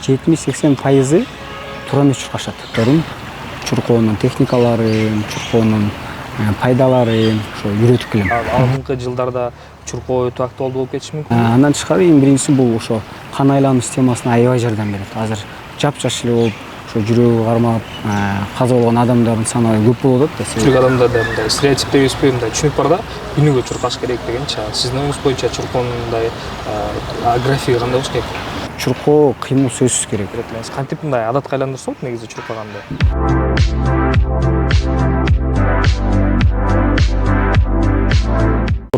70-80% туура эмес чуркашат. Чуркоонун техникаларын, чуркоонун пайдаларын ошо үйрөтүп келем. Алдыңкы жылдарда чуркоо өтө актуалдуу болуп кетиши мүмкүн. Андан тышкары эң биринчиси бул ошо кан айлануу системасына аябай жардам берет. Азыр жапжаш эле болуп, ошо жүрөгү кармап, каза болгон адамдардын саны көп болуп атат да. Түрк адамдарда мындай стереотип деп эспейм, мындай түшүнүк бар да, күнүгө чуркаш керек дегенчи. Сиздин оюңуз боюнча чуркоонун мындай графиги кандай болуш керек? Чуркоо кыймыл сөзсүз керек. Кантип мындай адатка айландырса болот негизи чуркаганды?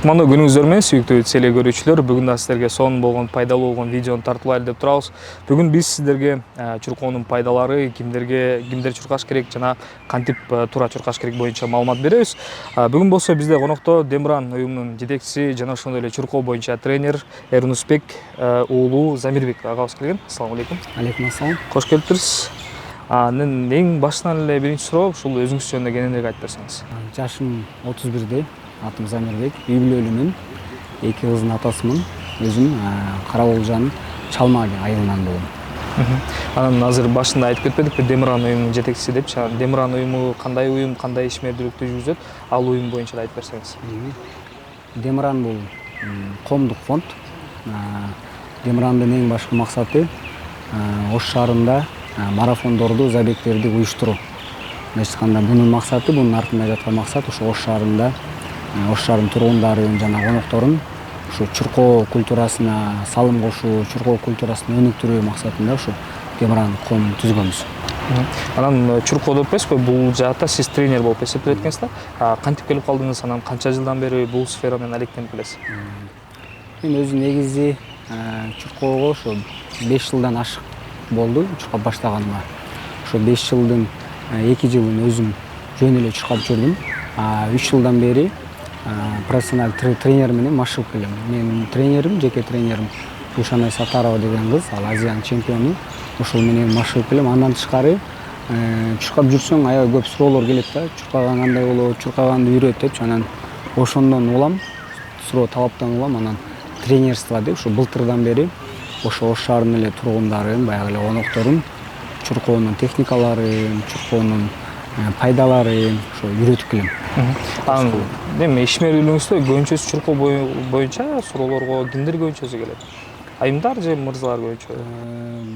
Кутмандуу күнүңүздөр менен сүйүктүү теле көрүүчүлөр, бүгүн да сиздерге сонун болгон пайдалуу болгон видеону тартуулайлы деп турабыз. Бүгүн биз сиздерге чуркоонун пайдалары, кимдер чуркаш керек жана кантип туура чуркаш керек боюнча маалымат беребиз. Бүгүн болсо бизде конокто Демиран уюмунун жетекчиси жана ошондой эле чуркоо боюнча тренер Эрнусбек уулу Замирбек агабыз келген. Ассалам алейкум. Алейкум ассалам. Кош келиптириз. Эң башынан эле биринчи суроо ушул өзүңүз жөнүндө кененирээк айтып берсеңиз. Жашым 31-де. Атым Замирбек, үй бүлөлүмүн, 2 кыздын атасымын. Өзүм Караболжан Чалма айылынан болом. Анан азыр башында айтып кетпедикпи, Демиран уюмунун жетекчиси депчи. Демиран уюму кандай уюм, кандай ишмердүүлүктү жүргүзөт? Ал уюм боюнча да айтып берсеңиз. Демиран бул коомдук фонд. Демирандын эң башкы максаты Ош шаарында марафондорду, забегтерди уюштуруу. Айтканда бунун максаты, бунун артында жаткан максат ошо Ош шаарында Ош шаарынын тургундарын жана конокторун ушу чуркоо культурасына салым кошуу, чуркоо культурасын өнүктүрүү максатында ушу Демиран коомун түзгөнбүз. Анан чуркоо деп эмеспи, бул жаатта сиз тренер болуп эсептелет экенсиз да. Кантип келип калдыңыз? Анан канча жылдан бери бул сфера менен алектенип келесиз? Мен өзүм негизи чуркоого ошо 5 жылдан ашык болду чуркап баштаганыма. Ошо 5 жылдын 2 жылын өзүм жөн эле чуркап жүрдүм. 3 жылдан бери профессионал тренер менен машыгып келем. Менин тренерим, жеке тренерим Гүлшанай Сатарова деген кыз, ал Азиянын чемпиону. Ошол менен машыгып келем. Андан тышкары чуркап жүрсөң аябай көп суроолор келет да. Чуркаган кандай болот, чуркаганды үйрөт депчи. Анан ошондон улам, суроо талаптан улам, анан тренерство деп ушу былтырдан бери ошо Ош шаарынын эле тургундарын, баягы эле конокторун чуркоонун техникаларын, чуркоонун пайдаларын ошо үйрөтүп келем. Эми ишмердүүлүгүңүздө көбүнчөсү чуркоо боюнча суроолорго кимдер көбүнчөсү келет? Айымдар же мырзалар көбүнчө?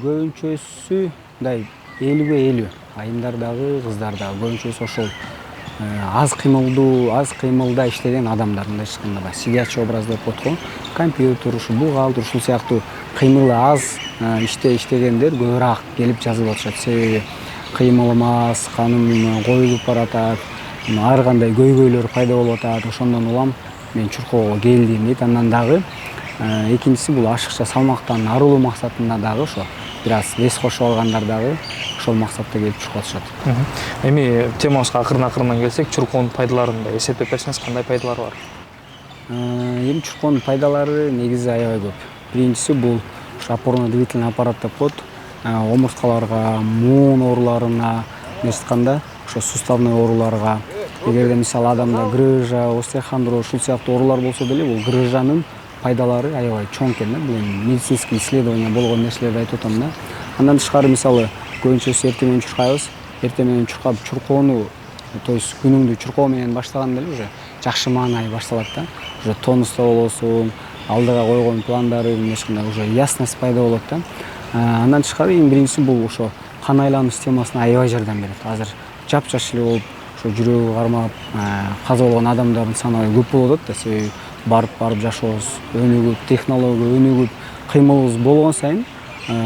Көбүнчөсү мындай 50-50. Айымдар дагы, кыздар дагы. Көбүнчөсү ошол аз кыймылда иштеген адамдар, мындайча айтканда сидячий образ деп коет го. Компьютер, ушу бухгалтер, ушул сыяктуу кыймылы аз иштегендер көбүрөөк келип жазып атышат. Себеби кыймылым аз, каным коюлуп баратат, ар кандай көйгөйлөр пайда болуп атат. Ошондон улам мен чуркоого келдим дейт. Андан дагы экинчиси бул ашыкча салмактан арылуу максатында дагы ошо бир аз вес кошуп алгандар дагы ошол максатта келип чуркап атышат. Эми темабызга акырын келсек, чуркоонун пайдаларын эсептеп берсеңиз, кандай пайдалары бар? Эми чуркоонун пайдалары негизи аябай көп. Биринчиси бул опорно-двигательный аппарат деп коет. Омурткаларга, муун ооруларына, айтканда ошо суставный ооруларга, эгерде мисалы адамда грыжа, остеохондроз ушул сыяктуу оорулар болсо деле, бул грыжанын пайдалары аябай чоң экен да. Бул медицинский исследование болгон нерселерди айтып атам да. Андан тышкары мисалы көбүнчөсү эртең менен чуркайбыз. Эртең менен чуркап чуркоону, то есть күнүңдү чуркоо менен баштаганда эле уже жакшы маанай башталат да. Уже тонуста болосуң, алдыга койгон пландарың эчкандай уже ясность пайда болот да. Андан тышкары эң биринчиси бул ошо кан айлануу системасына аябай жардам берет. Азыр жапжаш эле болуп, ошо жүрөгү кармап, каза болгон адамдардын саны көп болуп атат да. Себеби барып жашообуз өнүгүп, технология өнүгүп, кыймылыбыз болгон сайын,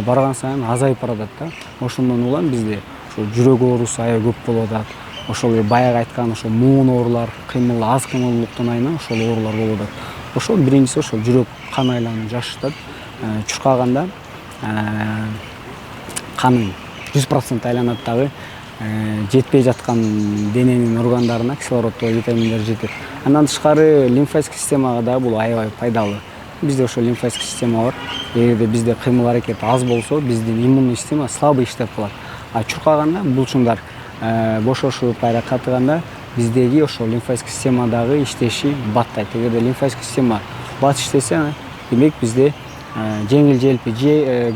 барган сайын азайып баратат да. Ошондон улам бизде ошо жүрөк оорусу аябай көп болуп атат. Ошол баягы айткан ошо муун оорулар, аз кыймылдуулуктан айынан ошол оорулар болуп атат. Ошол биринчиси ошо жүрөк кан айланууну жакшыртат. Чуркаганда каның 100% айланат дагы, жетпей жаткан дененин органдарына кислороддо витаминдер жетет. Андан тышкары лимфатик системага да бул аябай пайдалуу. Бизде ошо лимфатик система бар. Эгерде бизде кыймыл аракет аз болсо, биздин иммунный система слабый иштеп калат. Чуркаганда булчуңдар бошошуп, кайра катыганда биздеги ошо лимфатик система дагы иштеши баттайт. Эгерде лимфатик система бат иштесе, демек бизде жеңил желпи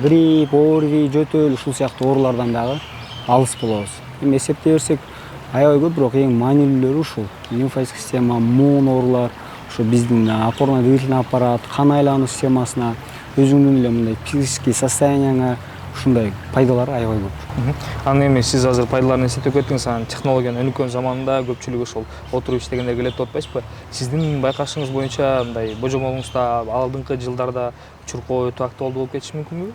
грипп, орви, жөтөл ушул сыяктуу оорулардан дагы алыс болобуз. Эми эсептей берсек аябай көп, бирок эң маанилүүлөрү ушул лимфатик система, муун оорулар, ошо биздин опорно-двигательный аппарат, кан айлануу системасына, өзүңдүн эле мындай психический состоянияңа ушундай пайдалары аябай көп. Анан эми сиз азыр пайдаларын эсептеп кеттиңиз, анан технологиянын өнүккөн заманында көпчүлүк ошол отуруп иштегендер келет деп атпайсызбы? Сиздин байкашыңыз боюнча мындай божомолуңузда алдыңкы жылдарда чуркоо өтө актуалдуу болуп кетиши мүмкүнбү?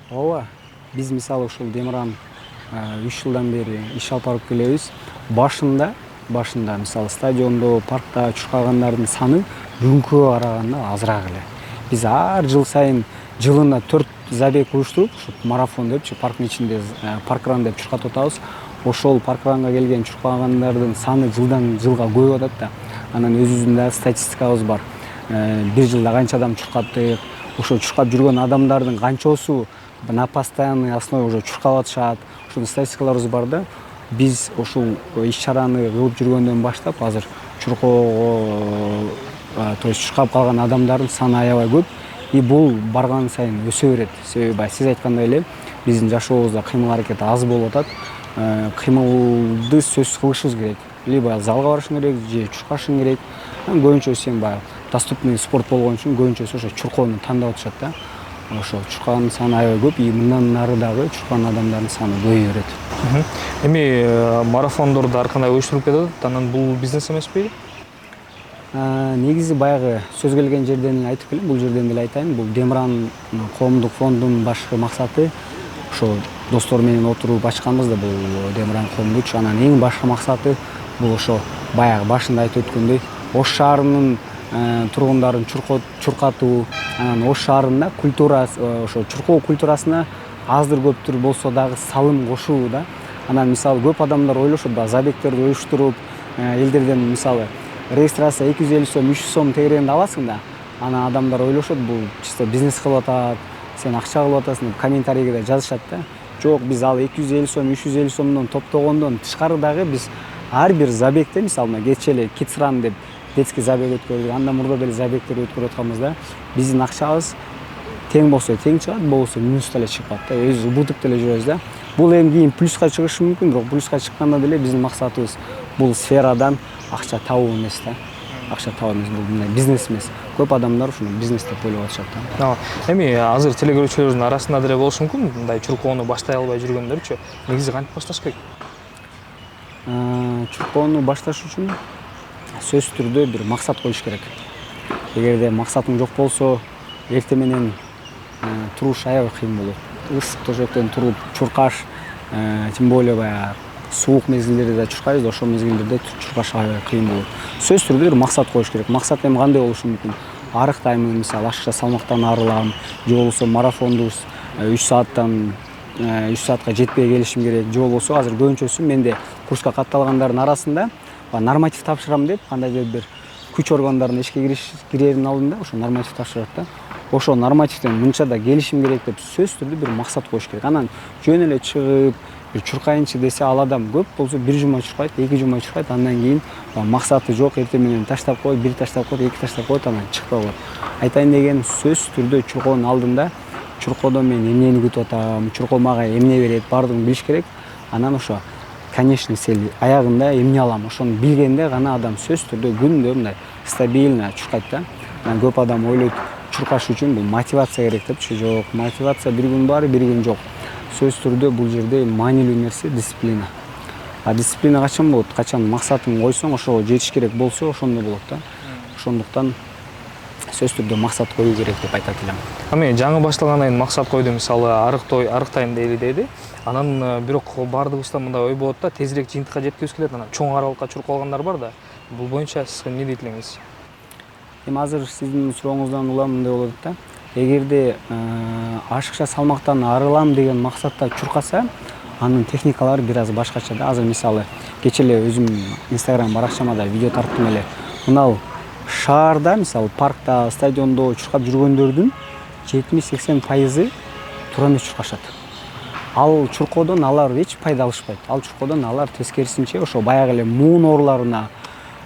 Ооба, биз мисалы ушул Демиран 3 жылдан бери иш алып барып келебиз. Башында мисалы стадиондо, паркта чуркагандардын саны бүгүнкүгө караганда азыраак эле. Биз ар жыл сайын жылына 4 забег уюштуруп, ушу марафон депчи, парктын ичинде паркран деп чуркатып атабыз. Ошол паркранга келген чуркагандардын саны жылдан жылга көбөйүп атат да. Анан өзүбүздүн да статистикабыз бар. Бир жылда канча адам чуркаттык, ошо чуркап жүргөн адамдардын канчосу на постоянной основе уже чуркап атышат. Ушул статистикаларыбыз бар да. Биз ушул иш-чараны кылып жүргөндөн баштап азыр чуркоого, то есть чуркап калган адамдардын саны аябай көп. И бул барган сайын өсө берет. Себеби бай сиз айткандай эле биздин жашообузда кыймыл аракет аз болуп атат. Кыймылды сөзсүз кылышыбыз керек. Либо залга барышың керек, же чуркашың керек. Көбүнчө сен баягы доступный спорт болгон үчүн көбүнчөсү ошо чуркоону тандап атышат да. Ошо чуркаганын саны аябай көп, и мындан нары дагы чуркаган адамдардын саны көбөйө берет. Эми марафондорду ар кандай уюштуруп кетет, анан бул бизнес эмеспи? Негизи баягы сөз келген жерден эле айтып келем, бул жерден эле айтайын. Бул Демиран коомдук фондунун башкы максаты ошо достор менен отуруп ачканбыз да бул Демиран коомдук. Анан эң башкы максаты бул ошо баягы башында айтып өткөндөй Ош шаарынын тургундарын чуркатуу, анан Ош шаарында культура, ошо чуркоо культурасына аздыр көптүр болсо дагы салым кошуу да. Анан мисалы көп адамдар ойлошот да, забегтерди уюштуруп, элдерден мисалы регистрация 250 сом, 300 сом тегерегинде аласың да. Анан адамдар ойлошот бул чисто бизнес кылып атат, сен акча кылып атасың деп комментарийге да жазышат да. Жок, биз ал 250 сом, 350 сомдон топтогондон тышкары дагы биз ар бир забегте, мисалы кечээ эле Kidsrun деп детский забег өткөрдүк, андан мурда деле забегтер өткөрүп атканбыз да. Биздин акчабыз тең болсо тең чыгат, болбосо минуста эле чыгып калат да. Өзүбүз убутуп деле жүрөбүз да. Бул эми кийин плюска чыгышы мүмкүн, бирок плюска чыкканда деле биздин максатыбыз бул сферадан акча табуу эмес да. Акча табуу эмес, бул мындай бизнес эмес. Көп адамдар ушуну бизнес деп ойлоп атышат да. Эми азыр телегөрүүчүлөрдүн арасында деле болушу мүмкүн, мындай чуркоону баштай албай жүргөндөрчү. Негизи кантип башташ керек? Чуркоону башташ үчүн сөзсүз түрдө бир максат коюш керек. Эгерде максатың жок болсо, эртең менен туруш аябай кыйын болот. Ысык төшөктөн туруп чуркаш, тем более баягы суук мезгилдерде да чуркайбыз, ошол мезгилдерде чуркаш аябай кыйын болот. Сөзсүз түрдө бир максат коюш керек. Максат эми кандай болушу мүмкүн? Арыктаймын, мисалы ашыкча салмактан арылам, же болбосо марафонду 3 саатка жетпей келишим керек, же болбосо азыр көбүнчөсү менде курска катталгандардын арасында норматив тапшырам деп кандайдыр бир күч органдарына ишке кирердин алдында ошо норматив тапшырат да. Ошо нормативден мынча да келишим керек деп сөзсүз түрдө бир максат коюш керек. Анан жөн эле чыгып бир чуркайынчы десе ал адам көп болсо 1 жума чуркайт, 2 жума чуркайт, андан кийин максаты жок, эртең менен таштап коет, 1 таштап коет, 2 таштап коет, анан чыкпай коет. Айтайын дегеним сөзсүз түрдө чуркоонун алдында чуркоодо мен эмнени күтүп атам, чуркоо мага эмне берет, баардыгын билиш керек. Анан ошо конечный цель аягында эмне алам, ошону билгенде гана адам сөзсүз түрдө күндө мындай стабильно чуркайт да. Анан көп адам ойлойт чуркаш үчүн бул мотивация керек депчи. Жок, мотивация бир күн бар, бир күн жок. Сөзсүз түрдө бул жерде маанилүү нерсе дисциплина. Дисциплина качан болот? Качан максатың койсоң, ошого жетиш керек болсо, ошондо болот да. Ошондуктан сөзсүз түрдө максат коюу керек деп айтат элем. Эми жаңы башталгандан кийин максат койду, мисалы арыктайм дейли. Анан бирок баардыгыбызда мындай ой болот да, тезирээк жыйынтыкка жеткибиз келет. Анан чоң аралыкка чуркалгандар бар да. Бул боюнча сиз эмне дейт элеңиз? Эми азыр сиздин сурооңуздан улам мындай болот да. Эгерде ашыкча салмактан арылам деген максатта чуркаса, анын техникалары бир аз башкача да. Азыр мисалы кечээ эле өзүм Instagram баракчама да видео тарттым эле. Мынау шаарда, мисалы паркта, стадиондо чуркап жүргөндөрдүн 70-80% туура эмес чуркашат. Ал чуркоодон алар эч пайда алышпайт. Ал чуркоодон алар тескерисинче ошо баягы эле муун ооруларына,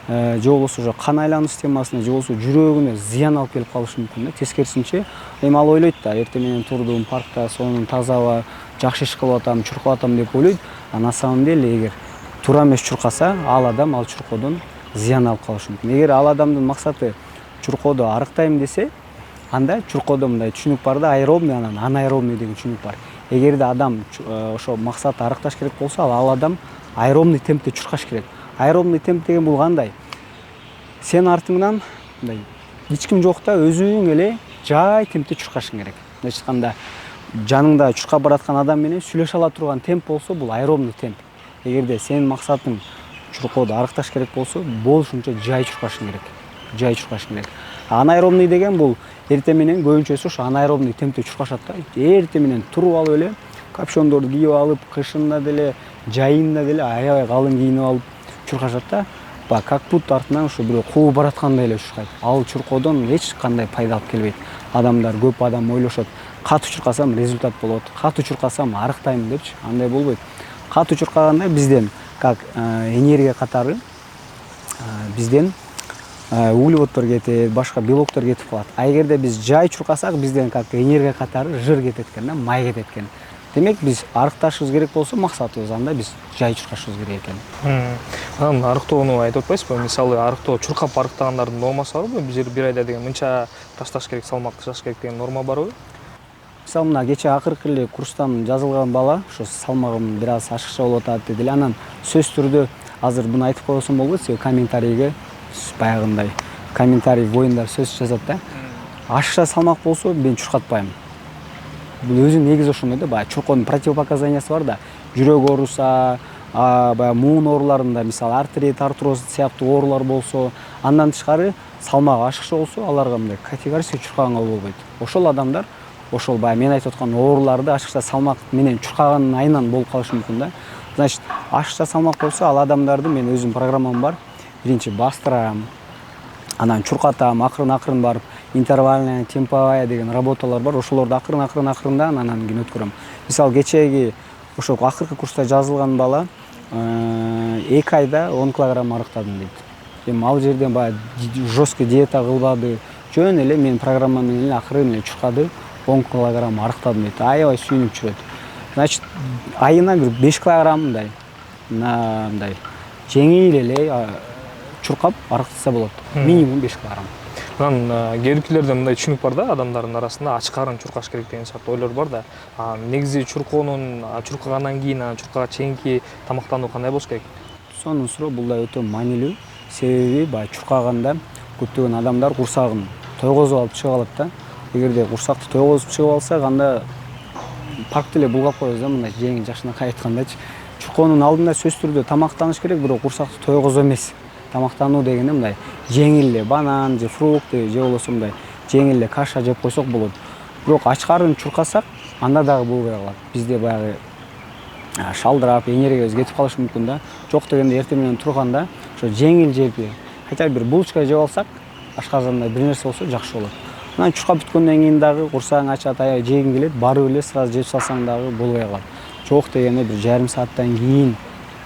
же болбосо ошо кан айлануу системасына же болбосо жүрөгүнө зыян алып келип калышы мүмкүн да. Тескерисинче эми ал ойлойт да, эртең менен турдум паркта, сонун таза жакшы иш кылып атам, чуркап атам деп ойлойт. А на самом деле эгер туура эмес чуркаса, ал адам ал чуркоодон зыян алып калышы мүмкүн. Эгер ал адамдын максаты чуркоодо арыктайм десе, анда чуркоодо мындай түшүнүк бар да, аэробный, анан анаэробный деген түшүнүк бар. Эгерде адам ошо максаты арыкташ керек болсо, ал адам аэробный темпте чуркаш керек. Аэробный темп деген бул кандай? Сен артыңдан мындай эч ким жокта өзүң эле жай темпте чуркашың керек. Мындайча айтканда, жаныңда чуркап бараткан адам менен сүйлөшө ала турган темп болсо, бул аэробный темп. Эгерде сенин максатың чуркоодо арыкташ керек болсо, болушунча жай чуркашың керек. Жай чуркашың керек. Анаэробный деген бул эртең менен көбүнчөсү ошо анаэробный темпте чуркашат да. Эртең менен туруп алып эле капюшондорду кийип алып, кышында деле, жайында деле аябай калың кийинип алып чуркашат да. Как будто артынан ошо бирөө кууп бараткандай эле чуркайт. Ал чуркоодон эч кандай пайда алып келбейт. Адамдар, көп адам ойлошот, катуу чуркасам результат болот, катуу чуркасам арыктайм депчи. Андай болбойт. Катуу чуркаганда бизден как энергия катары бизден углеводдор кетет, башка белоктор кетип калат. А эгерде биз жай чуркасак, бизден как энергия катары жыр кетет экен да, май кетет экен. Демек биз арыкташыбыз керек болсо, максатыбыз анда биз жай чуркашыбыз керек экен. Анан арыктоону айтып атпайсызбы? Мисалы арыктоо чуркап арыктагандардын нормасы барбы? Бир айда деген мынча ташташ керек, салмак ташташ керек деген норма барбы? Мисалы мына кече акыркы эле курстан жазылган бала, ошо салмагым бир аз ашыкча болуп атат деди. Анан сөз түрдө азыр буну айтып койсом болбойт, себеби комментарийге баягындай комментарий боюнда сөз жазат да. Ашыкча салмак болсо мен чуркатпайм. Бул өзү негизи ошондой да, баягы чуркоонун противопоказаниясы бар да. Жүрөк ооруса, баягы муун ооруларында, мисалы артрит, артроз сыяктуу оорулар болсо, андан тышкары салмагы ашыкча болсо, аларга мындай категорически чуркаганга болбойт. Ошол адамдар ошол баягы мен айтып аткан ооруларды ашыкча салмак менен чуркаганын айынан болуп калышы мүмкүн да. Значит, ашыкча салмак болсо, ал адамдарды мен өзүм программам бар. Биринчи бастырам, анан чуркатам, акырын барып, интервальная, темповая деген работалар бар. Ошолорду акырын анан кийин өткөрөм. Мисалы кечеги ошол акыркы курста жазылган бала 2 айда 10 килограмм арыктадым дейт. Эми ал жерден баягы жесткий диета кылбады, жөн эле менин программа менен акырын эле чуркады, 10 килограмм арыктадым дейт. Аябай сүйүнүп жүрөт. Значит, айына бир 5 килограмм мындай жеңил эле чуркап арыктаса болот. Минимум 5 килограмм. Анан кээдикилерде мындай түшүнүк бар да, адамдардын арасында ач карын чуркаш керек деген сыяктуу ойлор бар да. Негизи чуркагандан кийин, чуркага чейинки тамактануу кандай болуш керек? Сонун суроо, бул да өтө маанилүү. Себеби баягы чуркаганда көптөгөн адамдар курсагын тойгозуп алып чыгып алат да. Эгерде курсакты тойгозуп чыгып алсак, анда паркты эле булгап коебуз да, мындай жеңил жакшынакай айткандачы. Чуркоонун алдында сөз түрдө тамактаныш керек, бирок курсакты тойгозуу эмес. Тамактануу дегенде мындай жеңил эле банан же фрукт же болбосо мындай жеңил эле каша жеп койсок болот. Бирок ач карын чуркасак, анда дагы болбой калат. Бизде баягы шалдырап, энергиябыз кетип калышы мүмкүн да. Жок дегенде эртең менен турганда ошо жеңил жеп, хотя бир булочка жеп алсак, ашказанда бир нерсе болсо жакшы болот. Анан чуркап бүткөндөн кийин дагы курсаң ачат, аябай жегиң келет, барып эле сразу жеп салсаң дагы болбой калат. Жок дегенде бир жарым сааттан кийин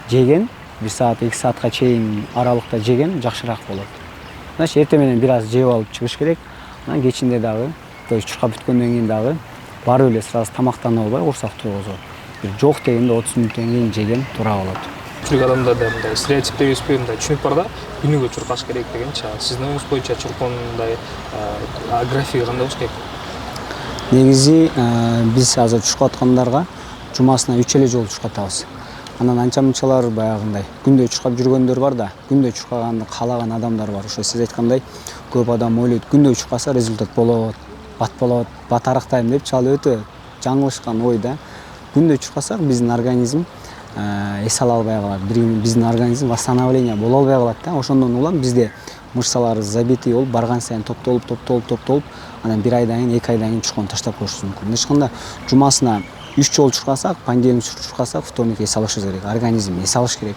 жеген, 1 саат 2 саатка чейин аралыкта жеген жакшыраак болот. Значит, эртең менен бир аз жеп алып чыгыш керек. Анан кечинде дагы, то есть чуркап бүткөндөн кийин дагы барып эле сразу тамактана албай курсак тойгозуп. Бир жок дегенде 30 мүнөттөн кийин жеген туура болот. Көпчүлүк адамдарда мындай стереотип деп эспей мындай түшүнүк бар да, күнүгө чуркаш керек дегенчи. Сиздин оюңуз боюнча чуркоонун мындай графиги кандай болуш керек? Негизи биз азыр чуркап аткандарга жумасына 3 эле жолу чуркатабыз. Анан анча-мынчалар баягындай күндө чуркап жүргөндөр бар да, күндө чуркаганды каалаган адамдар бар. Ошо сиз айткандай көп адам ойлойт, күндө чуркаса результат болот, бат арыктайм деп, ал өтө жаңылышкан ой да. Күндө чуркасак биздин организм эс ала албай калат. Биздин организм восстановление боло албай калат да. Ошондон улам бизде мышцалар забитый болуп, барган сайын топтолуп, анан 1 айдан кийин, 2 айдан кийин чуркоону таштап коюшубуз мүмкүн. Мындайча айтканда, жумасына 3 жолу чуркасак, понедельник чуркасак, вторник эс алышыбыз керек. Организм эс алыш керек.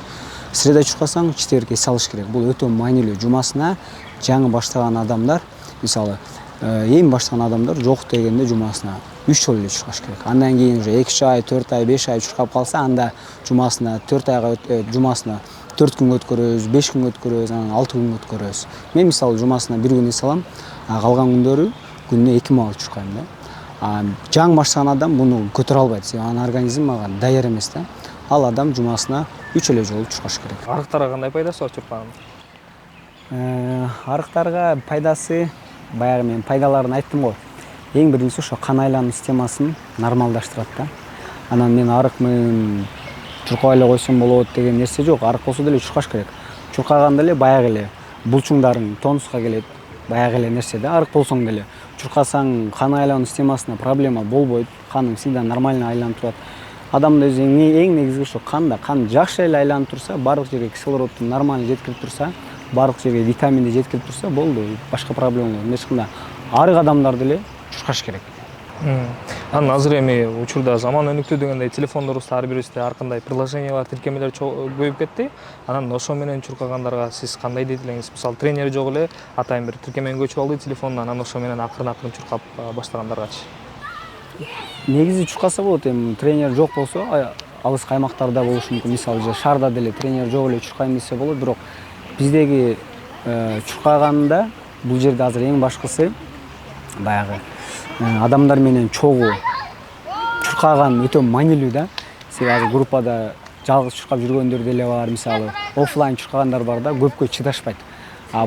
Среда чуркасаң, четверг эс алыш керек. Бул өтө маанилүү. Жумасына жаңы баштаган адамдар, мисалы, эми баштаган адамдар жок дегенде жумасына 3 жолу эле чуркаш керек. Андан кийин уже 2 ай, 4 ай, 5 ай чуркап калса, анда жумасына 4 айга жумасына 4 күнгө өткөрөбүз, 5 күнгө өткөрөбүз, анан 6 күнгө өткөрөбүз. Мен мисалы жумасына 1 күн эс алам, калган күндөрү күнүнө 2 мал чуркайм да. Жаңы баштаган адам буну көтөрө албайт, себеби анын организми ага даяр эмес да. Ал адам жумасына 3 эле жолу чуркаш керек. Арыктарга кандай пайдасы бар чуркаганын? Арыктарга пайдасы, баягы мен пайдаларын айттым го. Эң биринчиси ошо кан айлануу системасын нормалдаштырат да. Анан мен арык менен чуркабай эле койсом болот деген нерсе жок. Арык болсо деле чуркаш керек. Чуркаганда эле баягы эле булчуңдарың тонуска келет. Баягы эле нерсе да. Арык болсоң деле чуркасаң кан айлануу системасына проблема болбойт. Каның всегда нормально айланып турат. Адамда өзү эң негизги ошо канда. Кан жакшы эле айланып турса, барлык жерге кислородду нормально жеткирип турса, барлык жерге витаминди жеткирип турса, болду. Башка проблема болбойт. Эмне чыкканда арык адамдар деле чуркаш керек. Анан азыр эми учурда заман өнүктү дегендей телефондорубузда ар бирибизде ар кандай приложениялар, тиркемелер көбөйүп кетти. Анан ошо менен чуркагандарга сиз кандай дейт элеңиз? Мисалы тренер жок эле атайын бир тиркемени көчүрүп алды телефонуна, анан ошо менен акырын чуркап баштагандаргачы. Негизи чуркаса болот, эми тренер жок болсо, алыс аймактарда болушу мүмкүн. Мисалы шаарда деле тренер жок эле чуркайм десе болот, бирок биздеги чуркаганда бул жерде азыр эң башкысы баягы адамдар менен чогуу чуркаган өтө маанилүү да. Себеби азыр группада жалгыз чуркап жүргөндөр деле бар, мисалы оффлайн чуркагандар бар да, көпкө чыдашпайт.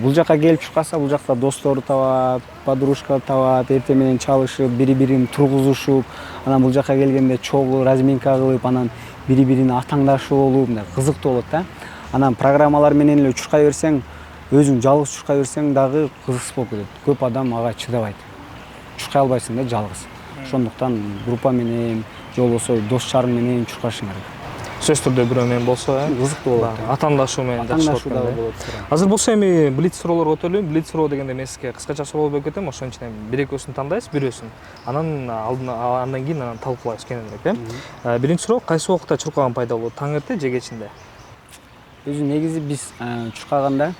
Бул жака келип чуркаса, бул жакта достору табат, подружка табат, эртең менен чалышып, бири-бирин тургузушуп, анан бул жака келгенде чогуу разминка кылып, анан бири-бирине атаңдашып болуп, мындай кызыктуу болот да. Анан программалар менен эле чуркай берсең, өзүң жалгыз чуркай берсең дагы кызыксыз болуп кетет. Көп адам ага чыдабайт. Чуркай албайсың да жалгыз. Ошондуктан группа менен же болбосо дос жарың менен чуркашың керек. Сөз түрдө бирөө менен болсо, кызыктуу болот. Атаандашуу менен Атаандашуу дагы болот. Азыр болсо эми блиц суроолорго өтөлү. Блиц суроо дегенде мен сизге кыскача суроо берип кетем, ошонун ичинен бир-экөөсүн тандайсыз, бирөөсүн. Андан кийин талкуулайбыз кененирээк, Биринчи суроо, кайсы убакта чуркаган пайдалуу? Таң эрте же кечинде? Өзү негизи биз чуркаганда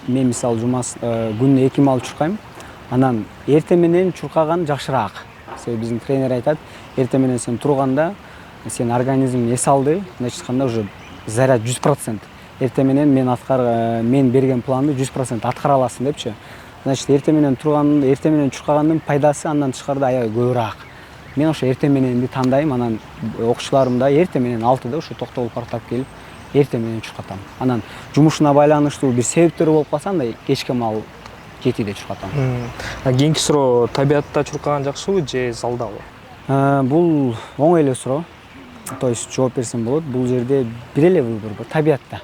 мен мисалы күнүнө 2 мал чуркайм. Анан эртең менен чуркаган жакшыраак. Себеби биздин тренер айтат, эртең менен сен турганда сен организмиң эс алды, мындайча айтканда уже заряд 100%. Эртең менен мен берген планды 100% аткара аласың депчи. Значит, эртең менен чуркагандын пайдасы андан тышкарыда аябай көбүрөөк. Мен ошо эртең мененди тандайм, анан окуучуларым да эртең менен 6-да ошо Токтогул парктап келип, эртең менен чуркатам. Анан жумушуна байланыштуу бир себептери болуп калса, андай кечке мал 7-де чуркатам. Кийинки суроо, табиатта чуркаган жакшыбы же залдабы? Бул оңой эле суроо. То есть жооп берсем болот. Бул жерде бир эле выбор бар, табиатта.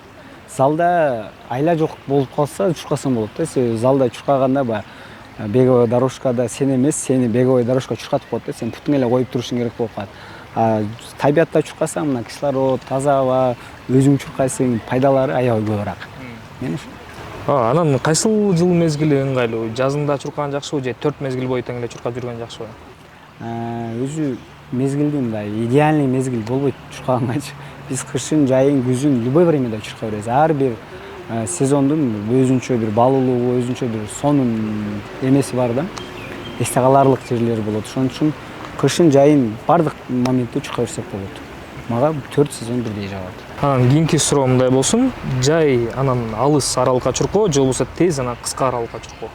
Залда айла жок болуп калса чуркасаң болот да. Себеби залда чуркаганда баягы беговой дорожкада сен эмес, сени беговой дорожка чуркатып коет да. Сен путуң эле коюп турушуң керек болуп калат. Табиатта чуркасаң, мына кислород, таза аба, өзүң чуркайсың, пайдалары аябай көбүрөөк. Мен ошо. Анан кайсыл жыл мезгили ыңгайлуу? Жазында чуркаган жакшыбы же 4 мезгил бою тең эле чуркап жүргөн жакшыбы? Өзү мезгилдин мындай идеальный мезгил болбойт чуркагангачы. Биз кышын, жайын, күзүн любой времяда чуркай беребиз. Ар бир сезондун өзүнчө бир баалуулугу, өзүнчө бир сонун эмеси бар да. Эсте каларлык жерлери болот. Ошон үчүн кышын, жайын бардык моментте чуркай берсек болот. Мага 4 сезон бирдей жагат. Анан кийинки суроо мындай болсун. Жай анан алыс аралыкка чуркоо же болбосо тез анан кыска аралыкка чуркоо?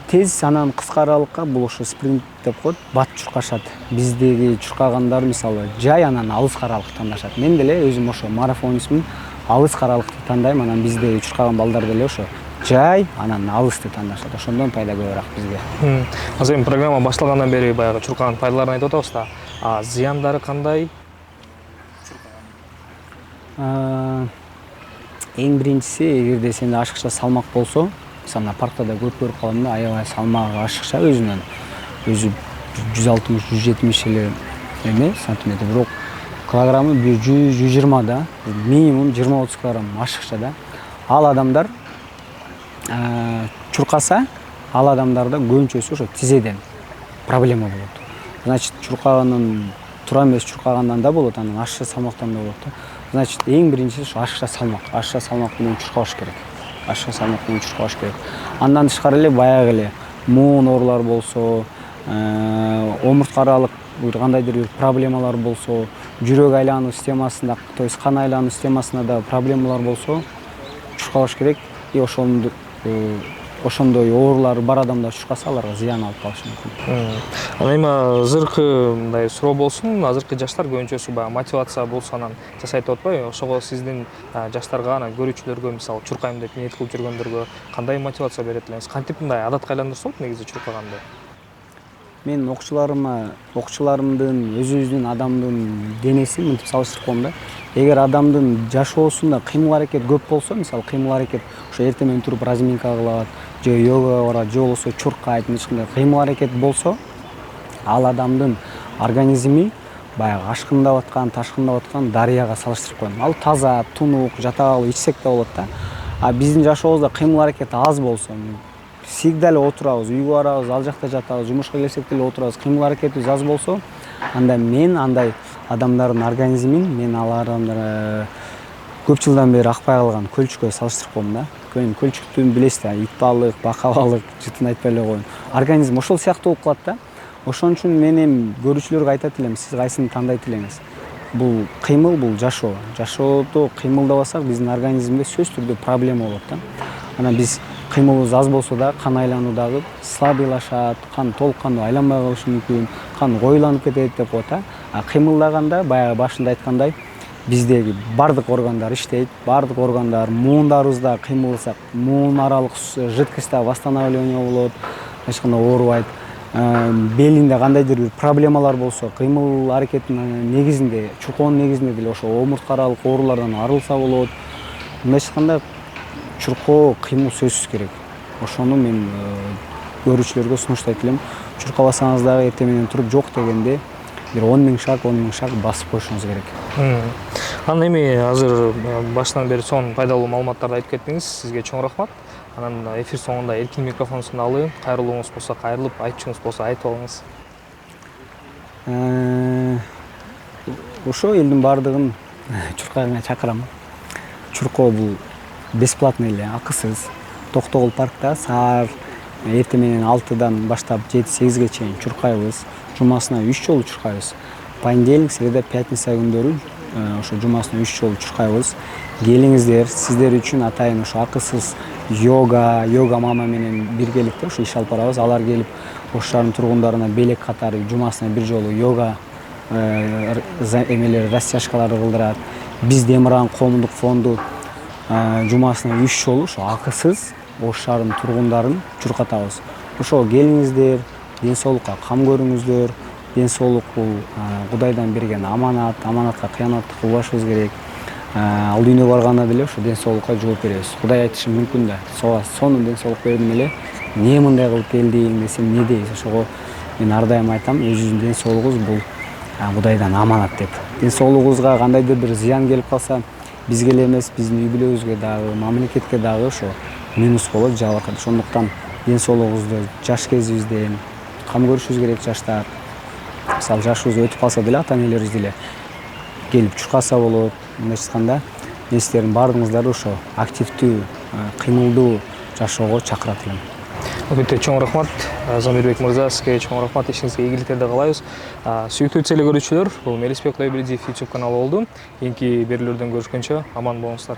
Тез анан кыска аралыкка бул ошо спринт деп коет, бат чуркашат. Биздеги чуркагандар мисалы жай анан алыс аралыкты тандашат. Мен деле өзүм ошо марафонистмин, алыс аралыкты тандайм. Анан биздеги чуркаган балдар деле ошо жай анан алысты тандашат. Ошондон пайда көбүрөөк бизге. Азыр эми программа башталгандан бери баягы чуркаган пайдаларын айтып атабыз да. Зыяндары кандай? Эң биринчиси, эгерде сенде ашыкча салмак болсо, мисалы паркта да көп көрүп калам да, аябай салмагы ашыкча өзүнөн. Өзү 160-170 эле сантиметр, бирок килограммы 100-120 да, минимум 20-30 килограмм ашыкча да. Ал адамдар чуркаса, ал адамдарда көбүнчөсү ошо тизеден проблема болот. Значит, чуркаганын туура эмес чуркагандан да болот, анан ашыкча салмактан да болот да. Значит, эң биринчиси ошо ашыкча салмак. Ашыкча салмак менен чуркабаш керек. Ашыкча салмак менен чуркабаш керек. Андан тышкары эле баягы эле муун оорулар болсо, омуртка аралык кандайдыр бир проблемалар болсо, жүрөк айлануу системасында, то есть кан айлануу системасында да проблемалар болсо чуркабаш керек. И ошондой оорулары бар адамдар чуркаса аларга зыян алып калышы мүмкүн. Анан эми азыркы мындай суроо болсун, азыркы жаштар көбүнчөсү баягы мотивация болсо анан жасайт деп атпайбы? Ошого сиздин жаштарга, анан көрүүчүлөргө, мисалы чуркайм деп ниет кылып жүргөндөргө кандай мотивация берет элеңиз? Кантип мындай адатка айландырса болот негизи чуркаганды? Мен окуучуларымдын өзүбүздүн адамдын денесин мынтип салыштырып коем да. Эгер адамдын жашоосунда кыймыл аракет көп болсо, мисалы кыймыл аракет ошо эртең менен туруп разминка кылат, же йогага барат, же болбосо чуркайт, ешкандай кыймыл аракет болсо, ал адамдын организми баягы ашкындап аткан, ташкындап аткан дарыяга салыштырып коем. Ал таза, тунук, жата алып ичсек да болот да. А биздин жашообузда кыймыл аракет аз болсо, всегда эле отурабыз, үйгө барабыз, ал жакта жатабыз, жумушка келсек деле отурабыз, кыймыл аракетибиз аз болсо, анда мен андай адамдардын организмин, мен ал адамдар көп жылдан бери акпай калган көлчүккө салыштырып коем да. Көлчүктүн билесиз да, ит балык, бака балык, жытын айтпай эле коеюн. Организм ошол сыяктуу болуп калат да. Ошон үчүн мен эми көрүүчүлөргө айтат элем, сиз кайсыны тандайт элеңиз? Бул кыймыл, бул жашоо. Жашоодо кыймылдабасак биздин организмде сөзсүз түрдө проблема болот да. Анан биз кыймылыбыз аз болсо да кан айлануу дагы слабыйлашат, кан толук кандуу айланбай калышы мүмкүн, кан коюланып кетет деп коет да. А кыймылдаганда баягы башында айткандай биздеги бардык органдар иштейт, бардык органдар, муундарыбызда кыймылдасак, муун аралык жидкостьта восстановление болот, эч кандай оорубайт. Белинде кандайдыр бир проблемалар болсо, кыймыл аракеттин негизинде, чуркоонун негизинде деле ошо омуртка аралык оорулардан арылса болот. Мындайча айтканда чуркоо, кыймыл сөзсүз керек. Ошону мен көрүүчүлөргө сунуштайт элем. Чуркабасаңыз дагы эртең менен туруп жок дегенде бир 10 000 шаг басып коюшуңуз керек. Анан эми азыр баштан бери сонун пайдалуу маалыматтарды айтып кеттиңиз. Сизге чоң рахмат. Анан эфир соңунда эркин микрофонуңузду алып, кайрылууңуз болсо кайрылып, айтчуңуз болсо айтып алыңыз. Ошо элдин баардыгын чуркаганга чакырам. Чуркоо бул бесплатный эле, акысыз. Токтогул паркта саар эртең менен 6-дан баштап 7-8ге чейин чуркайбыз. Жумасына 3 жолу чуркайбыз. Понедельник, среда, пятница күндөрү ошо жумасына 3 жолу чуркайбыз. Келиңиздер, сиздер үчүн атайын ошо акысыз йога мама менен биргеликте ошо иш алып барабыз. Алар келип ош шаарынын тургундарына белек катары жумасына 1 жолу йога эмелер, растяжкаларды кылдырат. Биз Демиран коомдук фонду жумасына 3 жолу ошо акысыз ош шаарынын тургундарын чуркатабыз. Ошо келиңиздер, ден соолукка кам көрүңүздөр. Ден соолук бул Кудайдан берген аманат, аманатка кыянат кылбашыбыз керек. Ал дүйнөгө барганда деле ошо ден соолукка жооп беребиз. Кудай айтышы мүмкүн да, сонун ден соолук бердим эле, эмне мындай кылып келдиң десем не дейбиз? Ошого мен ар дайым айтам, өзүбүздүн ден соолугубуз бул Кудайдан аманат деп. Ден соолугубузга кандайдыр бир зыян келип калса, бизге эле эмес, биздин үй бүлөбүзгө дагы, мамлекетке дагы ошо минус болот, жабыркайт. Ошондуктан ден соолугубузду жаш кезибизден кам көрүшүбүз керек жаштар. Мисалы жашыбыз өтүп калса деле ата-энелерибиз деле келип чуркаса болот. Мындайча айтканда, мен сиздердин баардыгыңыздарды ошо активдүү, кыймылдуу жашоого чакырат элем. Өтө чоң рахмат, Замирбек мырза, сизге чоң рахмат, ишиңизге ийгиликтерди каалайбыз. Сүйүктүү телекөрүүчүлөр, бул Мелисбек Кудайбердиев YouTube каналы болду. Кийинки берүүлөрдөн көрүшкөнчө аман болуңуздар.